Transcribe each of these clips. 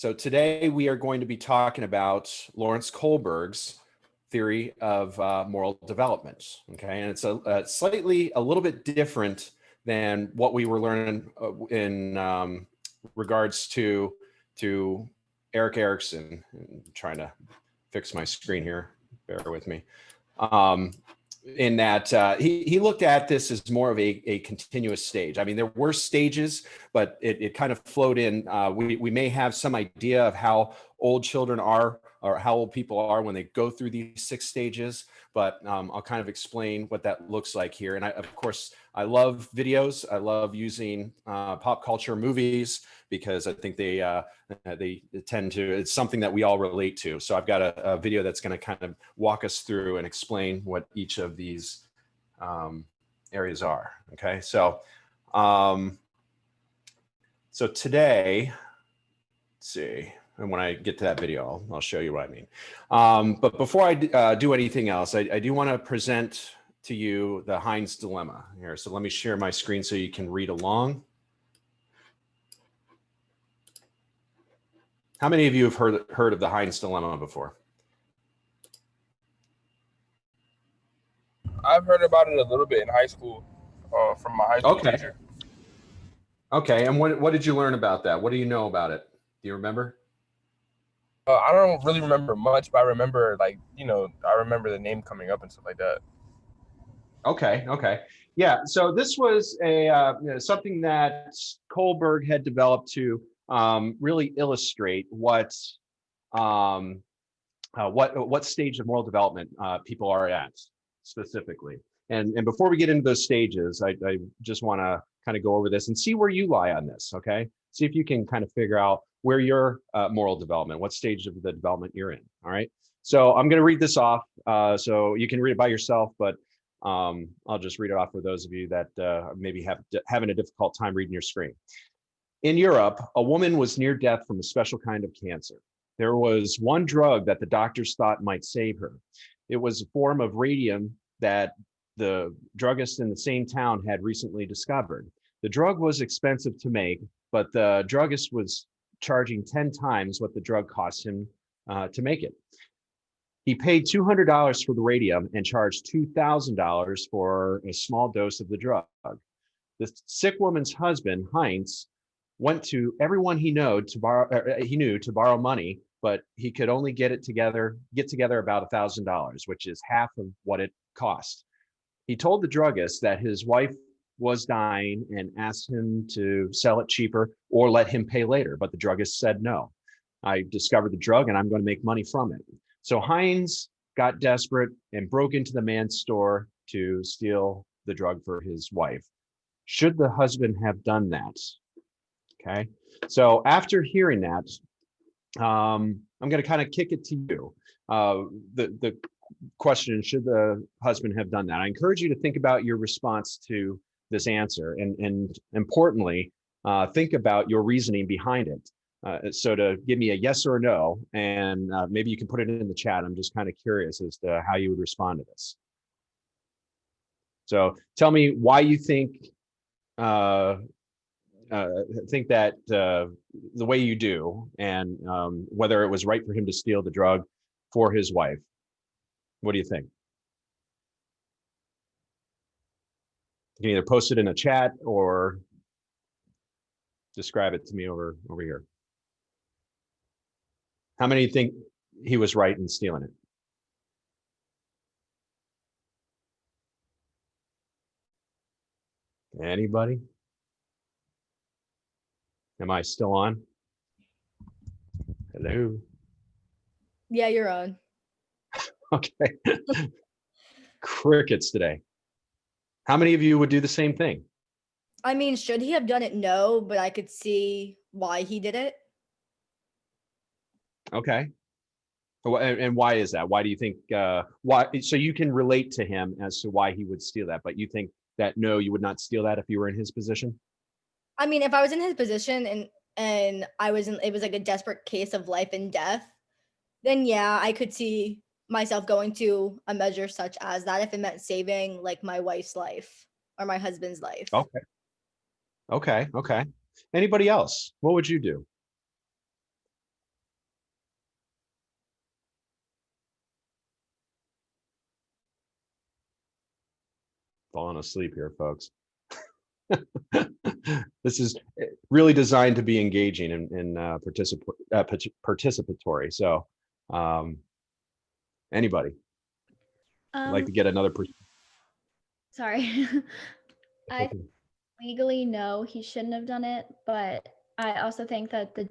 So today we are going to be talking about Lawrence Kohlberg's theory of moral development. Okay, and it's a little bit different than what we were learning in regards to Eric Erickson. I'm trying to fix my screen here. Bear with me. In that he looked at this as more of a continuous stage. I mean, there were stages, but it kind of flowed in. We may have some idea of how old children are or how old people are when they go through these 6 stages, but I'll kind of explain what that looks like here. And of course, I love videos. I love using pop culture movies because I think they tend to, it's something that we all relate to. So I've got a video that's going to kind of walk us through and explain what each of these areas are. Okay, so so today, let's see, and when I get to that video, I'll show you what I mean. But before I do anything else, I do want to present to you the Heinz dilemma here. So let me share my screen so you can read along. How many of you have heard of the Heinz dilemma before? I've heard about it a little bit in high school from my high school teacher. Okay, and what did you learn about that? What do you know about it? Do you remember? I don't really remember much, but I remember, like, I remember the name coming up and stuff like that. Okay. Yeah, so this was something that Kohlberg had developed to really illustrate what stage of moral development people are at specifically. And before we get into those stages, I just want to kind of go over this and see where you lie on this, okay? See if you can kind of figure out where your moral development, what stage of the development you're in, all right? So I'm going to read this off so you can read it by yourself, but I'll just read it off for those of you that maybe having a difficult time reading your screen. In Europe, a woman was near death from a special kind of cancer. There was one drug that the doctors thought might save her. It was a form of radium that the druggist in the same town had recently discovered. The drug was expensive to make, but the druggist was charging 10 times what the drug cost him to make it. He paid $200 for the radium and charged $2,000 for a small dose of the drug. The sick woman's husband, Heinz, went to everyone he knew to borrow money, but he could only get together about $1,000, which is half of what it cost. He told the druggist that his wife was dying and asked him to sell it cheaper or let him pay later, but the druggist said no. I discovered the drug and I'm going to make money from it. So Heinz got desperate and broke into the man's store to steal the drug for his wife. Should the husband have done that? Okay, so after hearing that, I'm going to kind of kick it to you. The question, should the husband have done that? I encourage you to think about your response to this answer and importantly, think about your reasoning behind it. So to give me a yes or a no, and maybe you can put it in the chat. I'm just kind of curious as to how you would respond to this. So tell me why you think that the way you do, and whether it was right for him to steal the drug for his wife. What do you think? You can either post it in a chat or describe it to me over here. How many think he was right in stealing it? Anybody? Am I still on? Hello? Yeah, you're on. Okay. Crickets today. How many of you would do the same thing? I mean, should he have done it? No, but I could see why he did it. Okay. And why is that? Why do you think, why? So you can relate to him as to why he would steal that, but you think that, no, you would not steal that if you were in his position? I mean, if I was in his position and I was it was like a desperate case of life and death, then yeah, I could see myself going to a measure such as that if it meant saving like my wife's life or my husband's life. Okay. Anybody else? What would you do? Falling asleep here, folks. This is really designed to be engaging and participatory. So, anybody like to get another? Sorry. I legally no, he shouldn't have done it, but I also think that the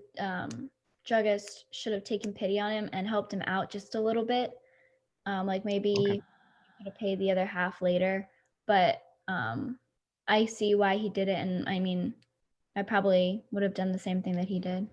druggist should have taken pity on him and helped him out just a little bit. Like maybe Okay. he could have paid the other half later, but I see why he did it, and I mean, I probably would have done the same thing that he did.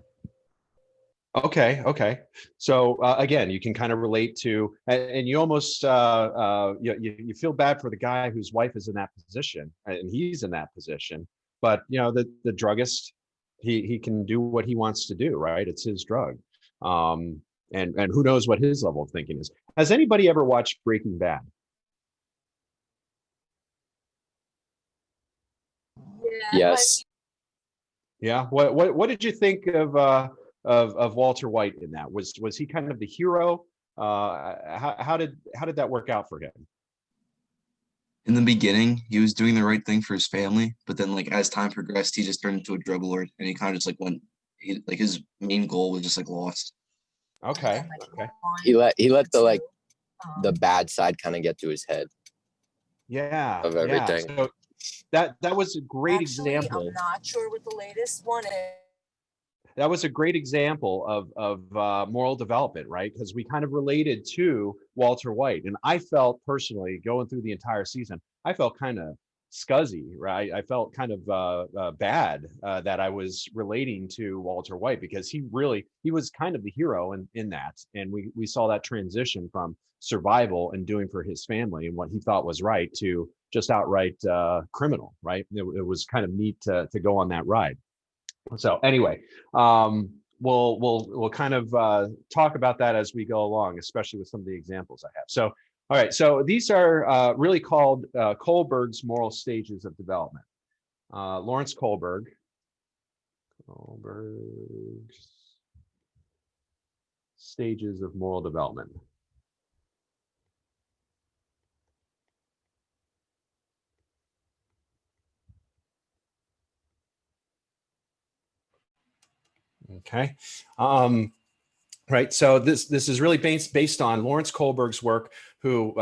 Okay. So again, you can kind of relate to, and you almost you feel bad for the guy whose wife is in that position, and he's in that position. But you know, the druggist, he can do what he wants to do, right? It's his drug, and who knows what his level of thinking is. Has anybody ever watched Breaking Bad? Yes. Yeah. What did you think of Walter White in that? Was he kind of the hero? How did that work out for him? In the beginning, he was doing the right thing for his family, but then like as time progressed, he just turned into a drug lord, and he kind of just like went. He like his main goal was just like lost. Okay. He let the bad side kind of get to his head. Yeah. Of everything. Yeah. So that was a great example. I'm not sure what the latest one is. That was a great example of moral development, right? Because we kind of related to Walter White, and I felt personally going through the entire season, I felt kind of scuzzy, right? I felt kind of bad that I was relating to Walter White, because he was kind of the hero in that, and we saw that transition from survival and doing for his family and what he thought was right to just outright criminal, right? It was kind of neat to go on that ride. So anyway, we'll kind of talk about that as we go along, especially with some of the examples I have. So, all right, so these are really called Kohlberg's moral stages of development. Lawrence Kohlberg's stages of moral development. Okay. Right. So this is really based on Lawrence Kohlberg's work, who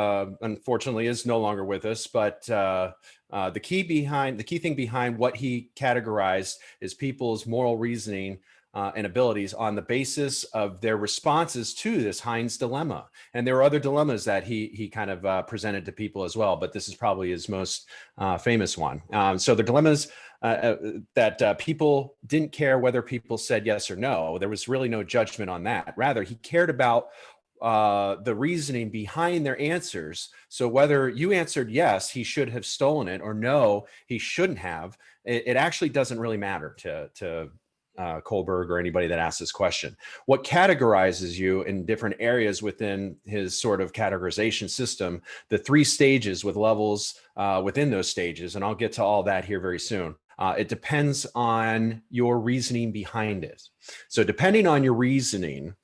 unfortunately is no longer with us. But the key thing behind what he categorized is people's moral reasoning and abilities on the basis of their responses to this Heinz dilemma. And there are other dilemmas that he kind of presented to people as well, but this is probably his most famous one. So the dilemmas that people didn't care whether people said yes or no. There was really no judgment on that. Rather, he cared about the reasoning behind their answers. So whether you answered yes, he should have stolen it, or no, he shouldn't have, it actually doesn't really matter to Kohlberg or anybody that asks this question. What categorizes you in different areas within his sort of categorization system, the 3 stages with levels within those stages, and I'll get to all that here very soon. It depends on your reasoning behind it. So depending on your reasoning,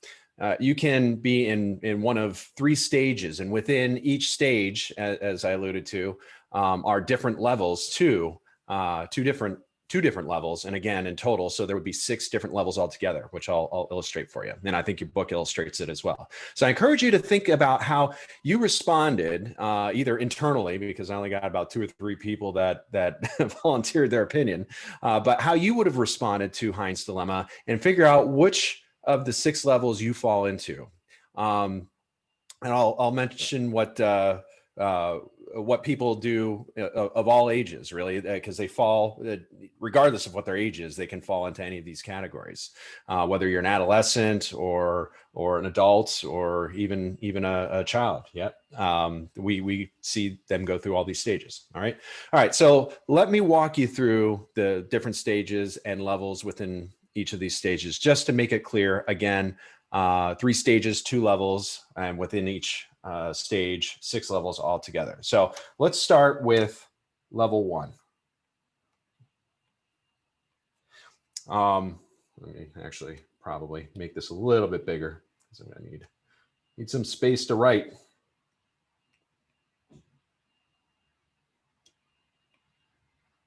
you can be in one of 3 stages, and within each stage, as I alluded to, are different levels too, two different levels. And again, in total, so there would be 6 different levels altogether, which I'll illustrate for you. And I think your book illustrates it as well. So I encourage you to think about how you responded, either internally, because I only got about 2 or 3 people that volunteered their opinion, but how you would have responded to Heinz dilemma, and figure out which of the 6 levels you fall into. And I'll mention what people do of all ages, really, because they fall, regardless of what their age is, they can fall into any of these categories, whether you're an adolescent or an adult, or even a child. Yeah, we see them go through all these stages. All right. So let me walk you through the different stages and levels within each of these stages, just to make it clear. Again, 3 stages, 2 levels, and within each stage, 6 levels altogether. So let's start with level 1. Let me actually probably make this a little bit bigger, because I'm going to need some space to write.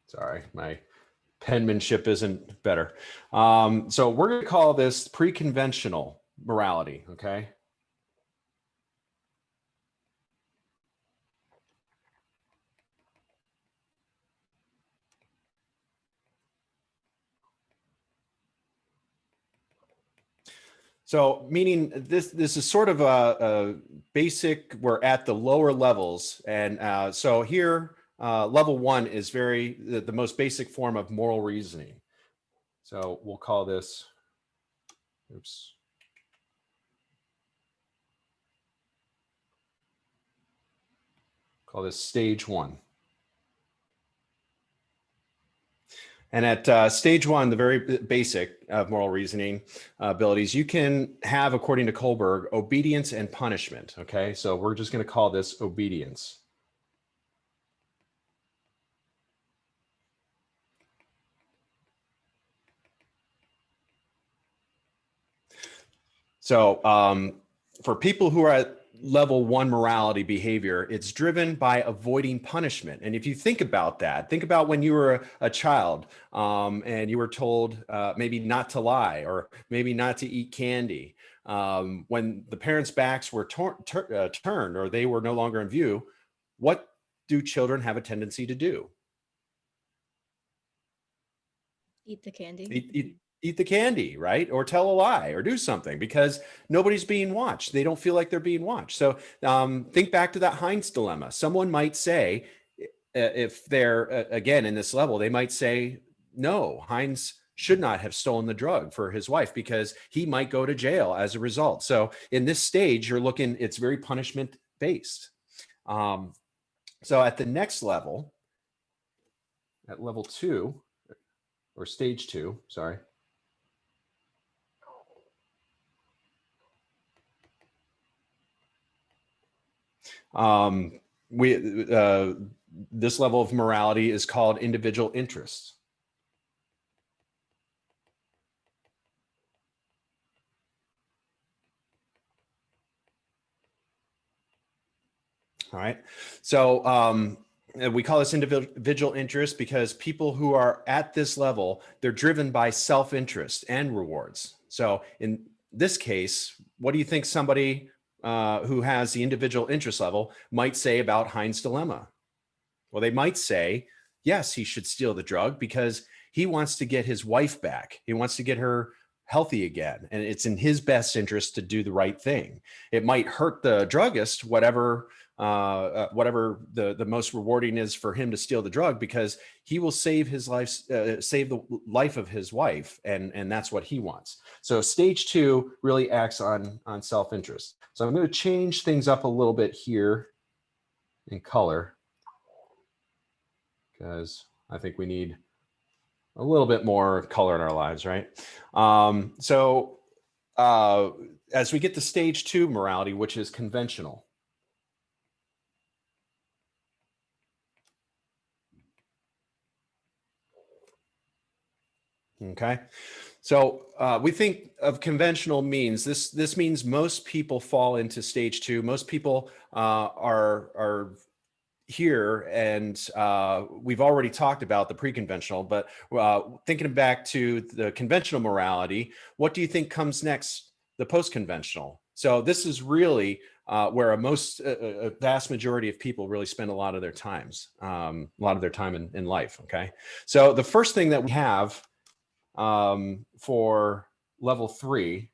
Sorry, my penmanship isn't better. So we're going to call this pre-conventional morality, okay? So meaning this is sort of a basic, we're at the lower levels. And so here, level 1 is the most basic form of moral reasoning. So we'll call this, oops. Call this stage 1. And at stage 1, the very basic of moral reasoning abilities, you can have, according to Kohlberg, obedience and punishment. Okay, so we're just going to call this obedience. So for people who are at level 1 morality behavior, it's driven by avoiding punishment. And if you think about that, think about when you were a child and you were told maybe not to lie or maybe not to eat candy. When the parents' backs were turned or they were no longer in view, what do children have a tendency to do? Eat the candy. Eat the candy, right? Or tell a lie or do something because nobody's being watched. They don't feel like they're being watched. So think back to that Heinz dilemma. Someone might say, if they're again in this level, they might say, no, Heinz should not have stolen the drug for his wife because he might go to jail as a result. So in this stage, you're looking, it's very punishment based. So at the next level, at level 2, or stage 2, sorry. This level of morality is called individual interests. All right. So we call this individual interest because people who are at this level, they're driven by self-interest and rewards. So in this case, what do you think somebody who has the individual interest level might say about Heinz dilemma? Well, they might say, yes, he should steal the drug because he wants to get his wife back. He wants to get her healthy again. And it's in his best interest to do the right thing. It might hurt the druggist, whatever the most rewarding is for him to steal the drug, because he will save his life, save the life of his wife. And that's what he wants. So stage 2 really acts on self-interest. So I'm going to change things up a little bit here in color, because I think we need a little bit more color in our lives, right? As we get to stage 2 morality, which is conventional. Okay, so we think of conventional means this means most people fall into stage 2. Most people are here, and we've already talked about the pre-conventional, but thinking back to the conventional morality, what do you think comes next? The post-conventional. So this is really where a vast majority of people really spend a lot of their time in life. Okay, so the first thing that we have for level 3.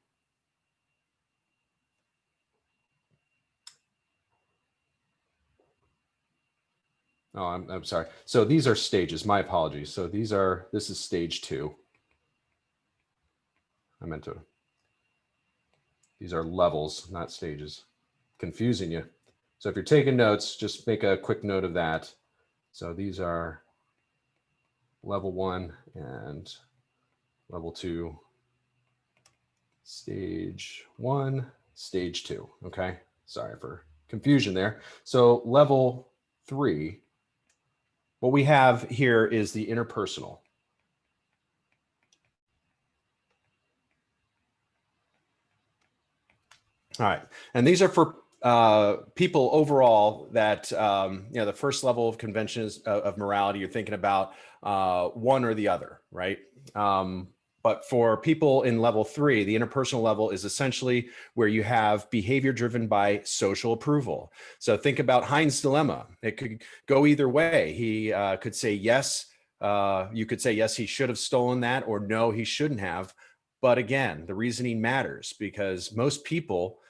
Oh, I'm sorry. So these are stages. My apologies. So this is stage 2. These are levels, not stages. Confusing you. So if you're taking notes, just make a quick note of that. So these are level 1 and level 2, stage 1, stage 2. Okay. Sorry for confusion there. So level 3, what we have here is the interpersonal. All right. And these are for people overall that, the first level of conventions of morality, you're thinking about one or the other, right? But for people in level 3, the interpersonal level is essentially where you have behavior driven by social approval. So think about Heinz dilemma. It could go either way. He could say yes. You could say yes, he should have stolen that, or no, he shouldn't have. But again, the reasoning matters because most people,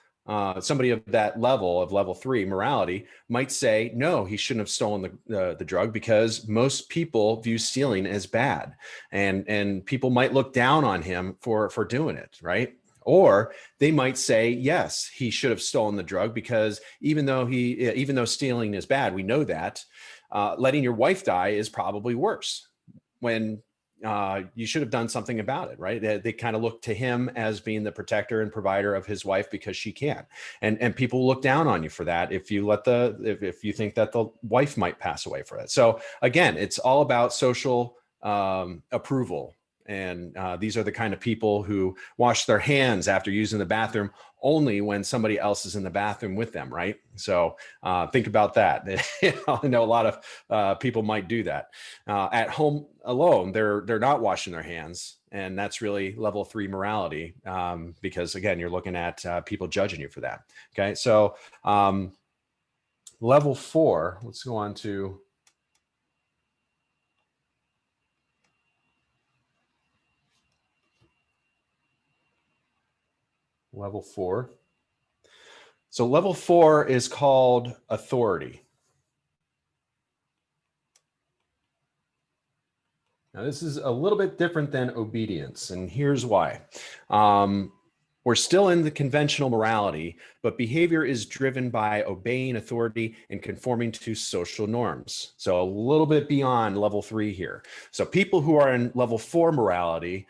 somebody of that level of level 3 morality might say, no, he shouldn't have stolen the drug because most people view stealing as bad. And people might look down on him for doing it, right? Or they might say, yes, he should have stolen the drug because even though stealing is bad, we know that, letting your wife die is probably worse when you should have done something about it, right? They kind of look to him as being the protector and provider of his wife because she can't. And people look down on you for that if you if you think that the wife might pass away for it. So again, it's all about social approval. And these are the kind of people who wash their hands after using the bathroom only when somebody else is in the bathroom with them, right? So think about that. I know a lot of people might do that. At home alone, they're not washing their hands. And that's really level 3 morality because, again, you're looking at people judging you for that. Okay, so level 4, let's go on to level 4. So level 4 is called authority. Now, this is a little bit different than obedience, and here's why. We're still in the conventional morality, but behavior is driven by obeying authority and conforming to social norms. So a little bit beyond level 3 here. So people who are in level 4 morality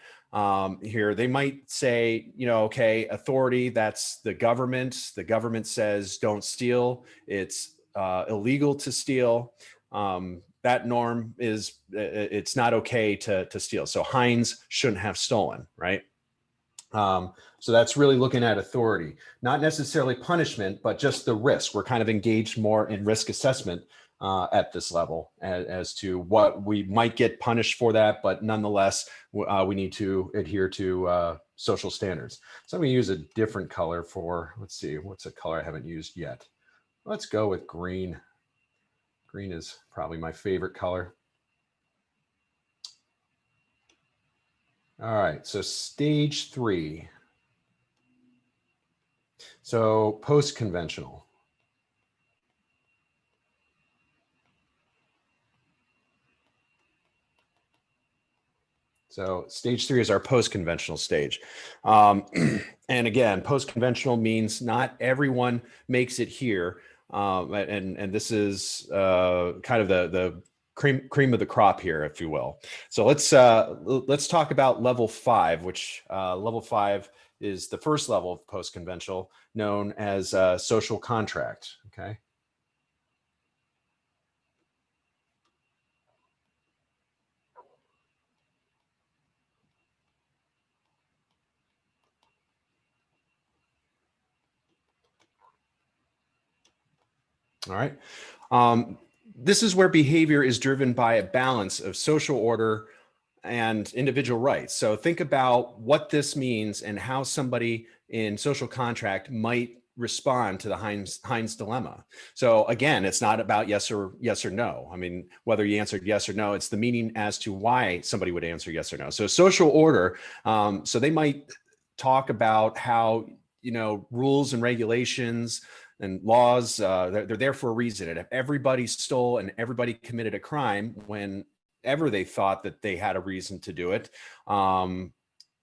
here, they might say, okay, authority, that's the government. The government says don't steal. It's illegal to steal. That norm is, it's not okay to steal. So Heinz shouldn't have stolen, right? So that's really looking at authority, not necessarily punishment, but just the risk. We're kind of engaged more in risk assessment at this level as to what we might get punished for that, but nonetheless, we need to adhere to social standards. So I'm going to use a different color for, let's see, what's a color I haven't used yet? Let's go with green. Green is probably my favorite color. All right, so stage 3. So post-conventional. So stage 3 is our post-conventional stage. And again, post-conventional means not everyone makes it here. And this is kind of the cream of the crop here, if you will. So let's talk about level 5, which level 5 is the first level of post-conventional, known as social contract. Okay. All right. This is where behavior is driven by a balance of social order and individual rights. So think about what this means and how somebody in social contract might respond to the Heinz dilemma. So again, it's not about yes or no. I mean, whether you answered yes or no, it's the meaning as to why somebody would answer yes or no. So social order, so they might talk about how, rules and regulations and laws, they're there for a reason. And if everybody stole and everybody committed a crime whenever they thought that they had a reason to do it,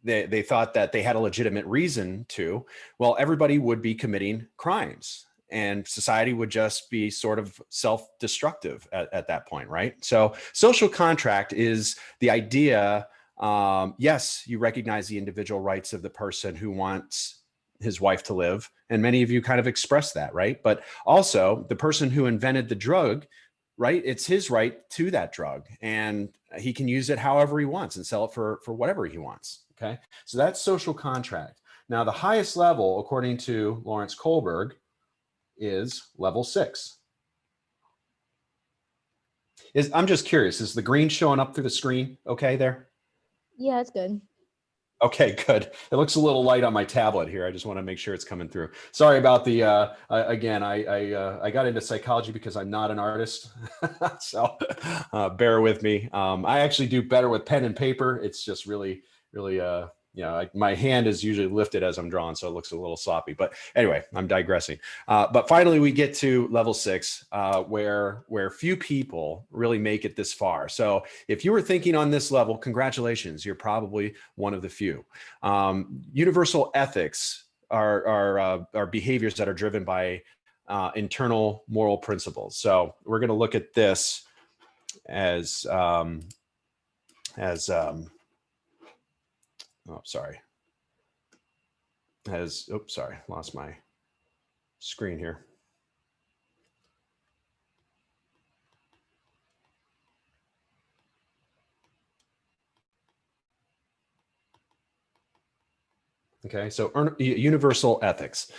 they thought that they had a legitimate reason to, well, everybody would be committing crimes and society would just be sort of self-destructive at that point, right? So social contract is the idea, yes, you recognize the individual rights of the person who wants his wife to live. And many of you kind of express that, right? But also the person who invented the drug, right? It's his right to that drug and he can use it however he wants and sell it for whatever he wants. Okay. So that's social contract. Now the highest level, according to Lawrence Kohlberg, is level 6. I'm just curious, is the green showing up through the screen okay there? Yeah, it's good. Okay, good. It looks a little light on my tablet here. I just want to make sure it's coming through. Sorry about the, again, I got into psychology because I'm not an artist. So bear with me. I actually do better with pen and paper. It's just really, my hand is usually lifted as I'm drawing, so it looks a little sloppy. But anyway, I'm digressing. But finally, we get to level 6, where few people really make it this far. So if you were thinking on this level, congratulations, you're probably one of the few. Universal ethics are behaviors that are driven by internal moral principles. So we're going to look at this as lost my screen here. Okay, so universal ethics.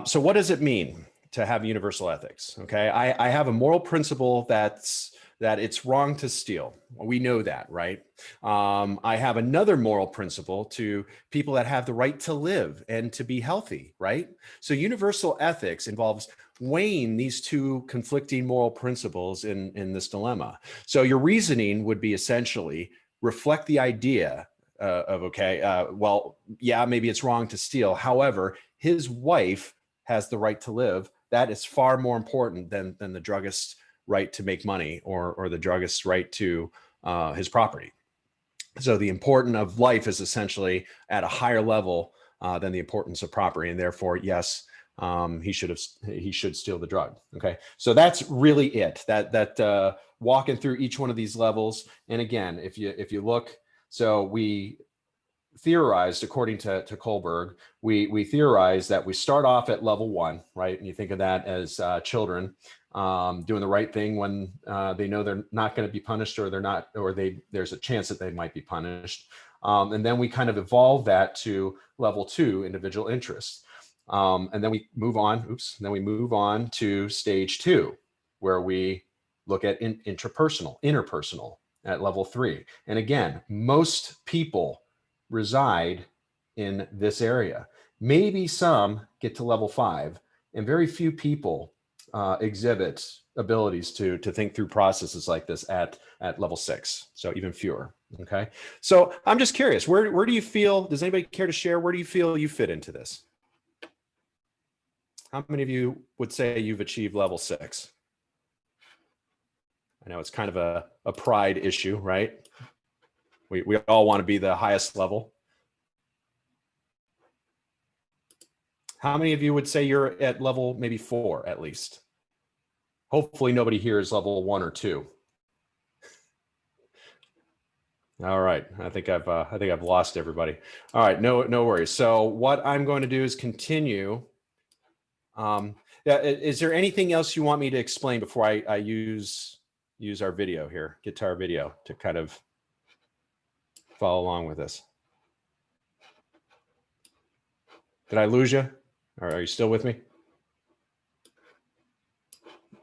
So what does it mean to have universal ethics? Okay, I have a moral principle that it's wrong to steal. We know that, right? I have another moral principle to people that have the right to live and to be healthy, right? So universal ethics involves weighing these two conflicting moral principles in this dilemma. So your reasoning would be essentially reflect the idea well, yeah, maybe it's wrong to steal. However, his wife has the right to live. That is far more important than the druggist's right to make money or the druggist's right to his property. So the importance of life is essentially at a higher level than the importance of property, and therefore, yes, he should steal the drug. Okay, so that's really it. That walking through each one of these levels, and again, if you look. So we theorized, according to Kohlberg, we theorized that we start off at level 1, right? And you think of that as children doing the right thing when they know they're not going to be punished, or there's a chance that they might be punished. And then we kind of evolve that to level 2, individual interests. And then we move on to stage 2, where we look at interpersonal at level 3. And again, most people reside in this area. Maybe some get to level 5, and very few people exhibit abilities to think through processes like this at level 6. So even fewer. Okay. So I'm just curious, where do you feel, does anybody care to share, where do you feel you fit into this? How many of you would say you've achieved level 6? I know it's kind of a pride issue, right? We all want to be the highest level. How many of you would say you're at level maybe 4 at least? Hopefully nobody here is level 1 or 2. All right, I think I've lost everybody. All right, no worries. So what I'm going to do is continue. Is there anything else you want me to explain before I use our video here, guitar video, to kind of follow along with this? Did I lose you? Or are you still with me?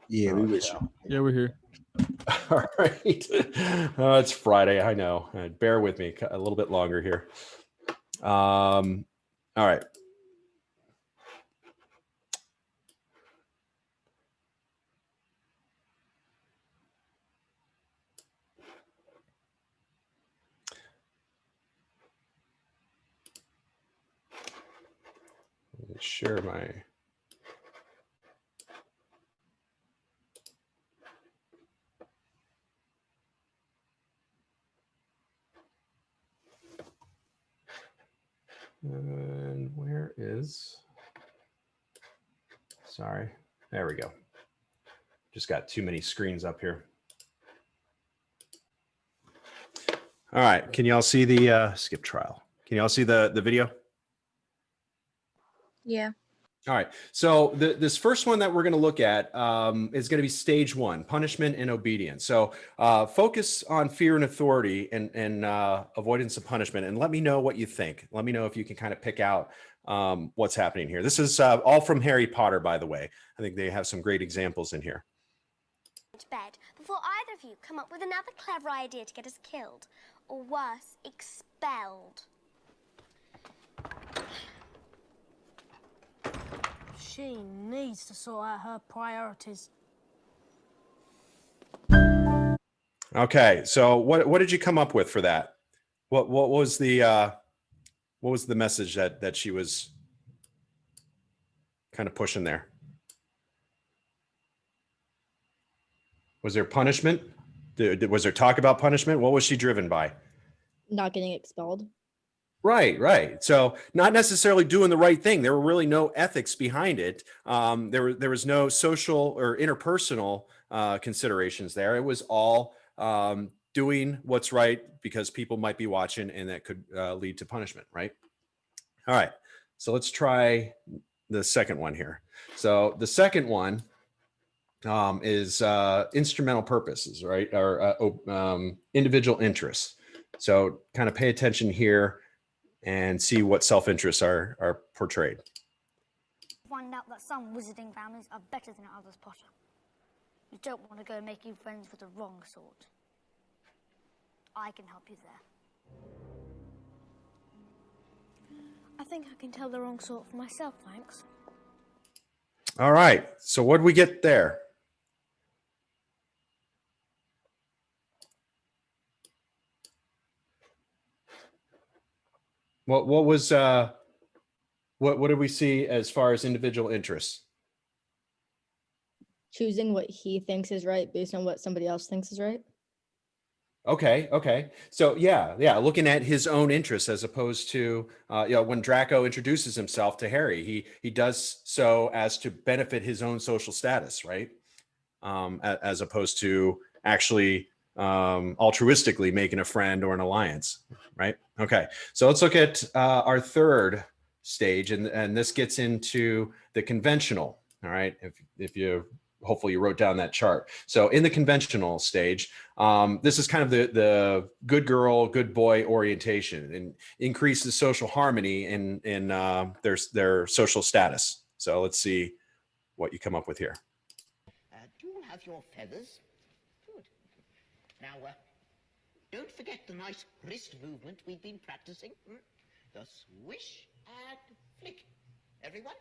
Yeah, we wish. Yeah, we're here. All right. Oh, it's Friday. I know. Bear with me a little bit longer here. All right. Let me share my. And where is, sorry, there we go. Just got too many screens up here. All right, can y'all see the skip trial? Can y'all see the video? Yeah. All right, so this first one that we're going to look at is going to be stage 1, punishment and obedience. So focus on fear and authority and avoidance of punishment, and let me know what you think. Let me know if you can kind of pick out what's happening here. This is all from Harry Potter, by the way. I think they have some great examples in here. To bed before either of you come up with another clever idea to get us killed, or worse, expelled. She needs to sort out her priorities. Okay, so what did you come up with for that? What was the message that she was kind of pushing there? Was there punishment? Was there talk about punishment? What was she driven by? Not getting expelled. Right. So not necessarily doing the right thing. There were really no ethics behind it. There was no social or interpersonal considerations there. It was all doing what's right because people might be watching, and that could lead to punishment, right? All right. So let's try the second one here. So the second one is instrumental purposes, right? Or individual interests. So kind of pay attention here and see what self-interests are portrayed. Find out that some wizarding families are better than others, Potter. You don't want to go making friends with the wrong sort. I can help you there. I think I can tell the wrong sort for myself, thanks. All right. So what did we get there? What was what did we see as far as individual interests? Choosing what he thinks is right based on what somebody else thinks is right. Okay. So yeah. Looking at his own interests as opposed to, when Draco introduces himself to Harry, he does so as to benefit his own social status, right? As opposed to actually altruistically making a friend or an alliance, right? Okay. So let's look at our third stage, and this gets into the conventional. All right. If you hopefully you wrote down that chart. So in the conventional stage, this is kind of the good girl, good boy orientation, and increases social harmony in their social status. So let's see what you come up with here. Do you have your feathers? Good. Now, don't forget the nice wrist movement we've been practicing. The swish and flick. Everyone?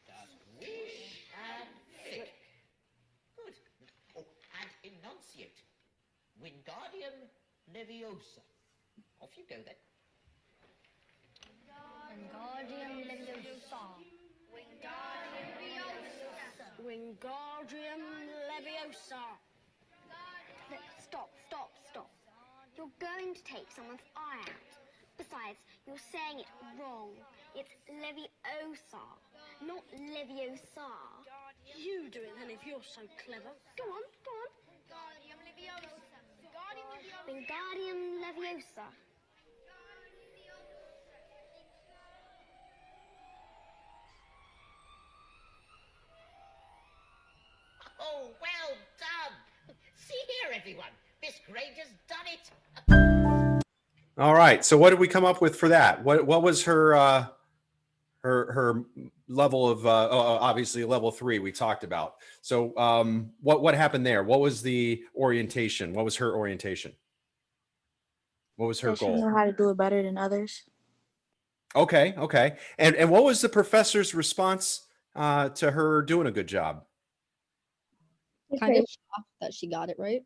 The swish and flick. Good. Oh, and enunciate. Wingardium Leviosa. Off you go then. Wingardium Leviosa. Wingardium Leviosa. Stop. You're going to take someone's eye out. Besides, you're saying it wrong. It's Leviosa, not Leviosa. You do it then if you're so clever. Go on. Wingardium Leviosa. Oh, well done. See here, everyone. Miss Granger's done it. All right. So what did we come up with for that? What was her her level of obviously level 3 we talked about. So what happened there? What was the orientation? What was her orientation? What was her She goal? know how to do it better than others. Okay. And what was the professor's response to her doing a good job? Kind of shocked that she got it right.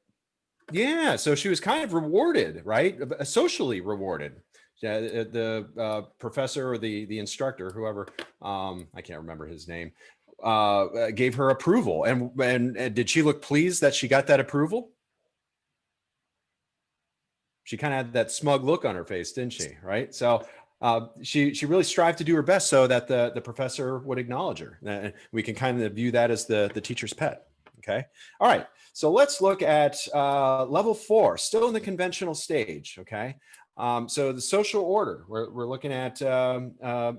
Yeah, so she was kind of rewarded, right? Socially rewarded. The professor or the instructor, whoever, I can't remember his name, gave her approval. And did she look pleased that she got that approval? She kind of had that smug look on her face, didn't she? Right. So she really strived to do her best so that the professor would acknowledge her. We can kind of view that as the teacher's pet. Okay. All right. So let's look at level 4, still in the conventional stage. Okay. So the social order, we're looking at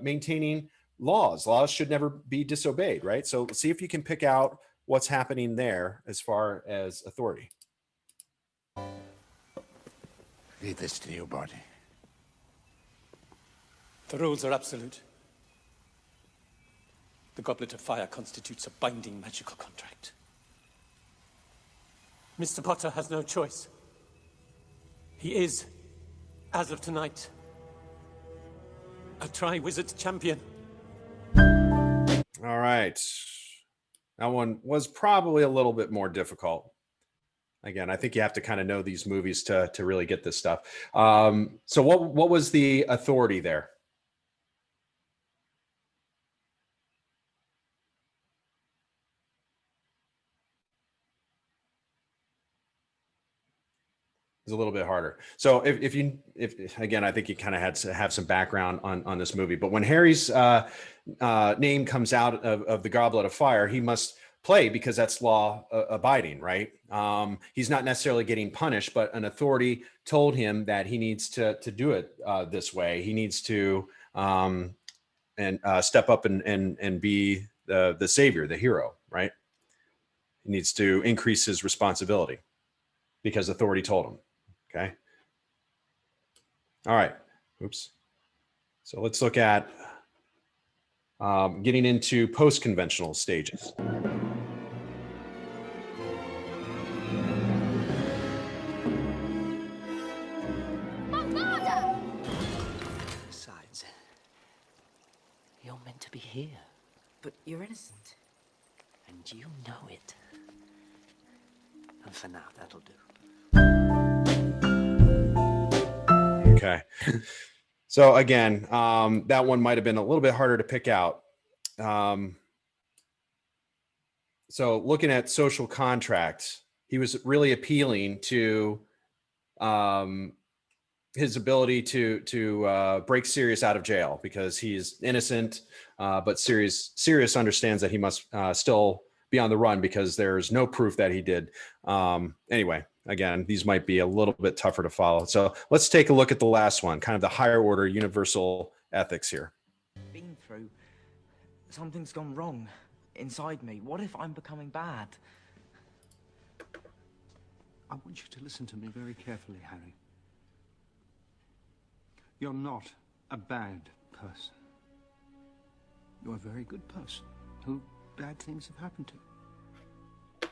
maintaining laws. Laws should never be disobeyed, right? So let's see if you can pick out what's happening there as far as authority. Read this to you, Barty. The rules are absolute. The Goblet of Fire constitutes a binding magical contract. Mr. Potter has no choice. He is, as of tonight, a Tri-Wizard champion. All right. That one was probably a little bit more difficult. Again, I think you have to kind of know these movies to really get this stuff. So what was the authority there? It's a little bit harder. So if again, I think you kind of had to have some background on this movie, but when Harry's name comes out of the Goblet of Fire, he must play because that's law abiding, right? He's not necessarily getting punished, but an authority told him that he needs to do it this way. He needs to step up and be the savior, the hero, right? He needs to increase his responsibility because authority told him. Okay. All right. Oops. So let's look at getting into post-conventional stages. Besides, you're meant to be here. But you're innocent. And you know it. And for now, that'll do. Okay. So again, that one might have been a little bit harder to pick out. So looking at social contracts, he was really appealing to his ability to break Sirius out of jail because he's innocent, but Sirius understands that he must still be on the run because there's no proof that he did. Anyway, again, these might be a little bit tougher to follow. So let's take a look at the last one, kind of the higher order universal ethics here. Been through. Something's gone wrong inside me. What if I'm becoming bad? I want you to listen to me very carefully, Harry. You're not a bad person. You're a very good person who bad things have happened to.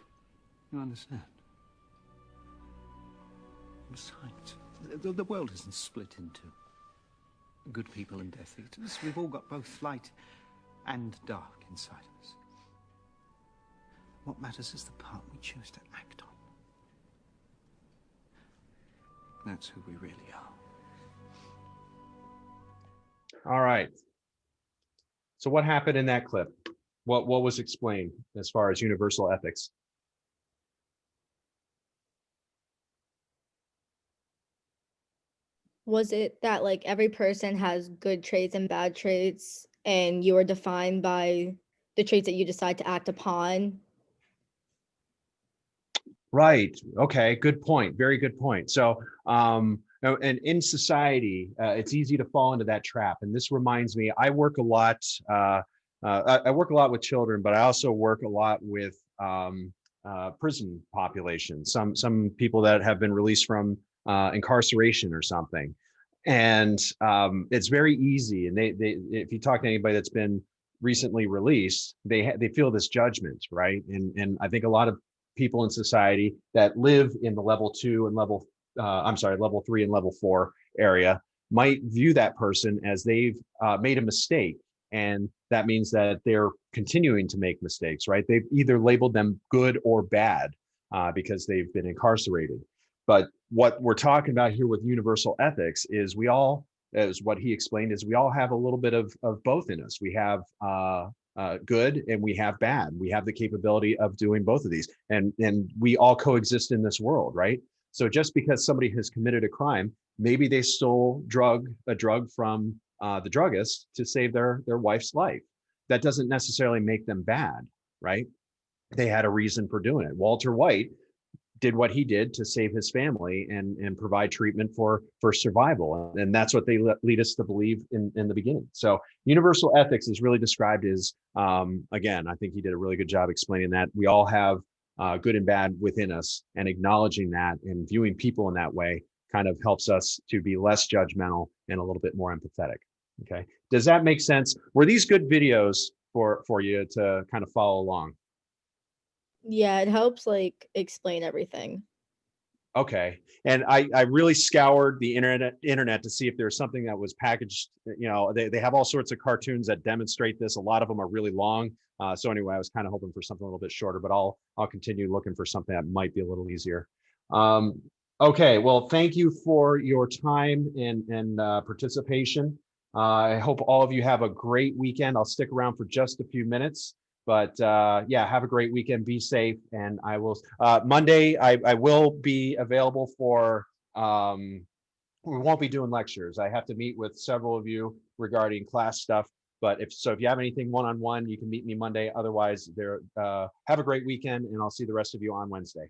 You understand? Besides, the world isn't split into good people and Death Eaters. We've all got both light and dark inside of us. What matters is the part we choose to act on. That's who we really are. All right. So what happened in that clip? What was explained as far as universal ethics? Was it that like every person has good traits and bad traits, and you are defined by the traits that you decide to act upon? Right. Okay. Good point. Very good point. So, and in society, it's easy to fall into that trap. And this reminds me, I work a lot. I work a lot with children, but I also work a lot with prison populations. Some people that have been released from incarceration or something, and it's very easy. And they if you talk to anybody that's been recently released, they feel this judgment, right? And I think a lot of people in society that live in the level 2 and level 3 and level 4 area might view that person as they've made a mistake, and that means that they're continuing to make mistakes, right? They've either labeled them good or bad because they've been incarcerated. But what we're talking about here with universal ethics is we all, as what he explained, is we all have a little bit of both in us. We have good and we have bad. We have the capability of doing both of these, and we all coexist in this world, right? So just because somebody has committed a crime, maybe they stole a drug from the druggist to save their wife's life. That doesn't necessarily make them bad, right? They had a reason for doing it. Walter White did what he did to save his family and provide treatment for survival. And that's what they lead us to believe in the beginning. So universal ethics is really described as, again, I think he did a really good job explaining that we all have good and bad within us, and acknowledging that and viewing people in that way kind of helps us to be less judgmental and a little bit more empathetic. Okay. Does that make sense? Were these good videos for you to kind of follow along. Yeah, it helps like explain everything. Okay. And I really scoured the internet to see if there's something that was packaged. You know, they have all sorts of cartoons that demonstrate this. A lot of them are really long. So anyway, I was kind of hoping for something a little bit shorter, but I'll continue looking for something that might be a little easier. Okay. Well, thank you for your time and participation. I hope all of you have a great weekend. I'll stick around for just a few minutes. But yeah, have a great weekend. Be safe, and I will. Monday, I will be available for. We won't be doing lectures. I have to meet with several of you regarding class stuff. But if you have anything one-on-one, you can meet me Monday. Otherwise, have a great weekend, and I'll see the rest of you on Wednesday.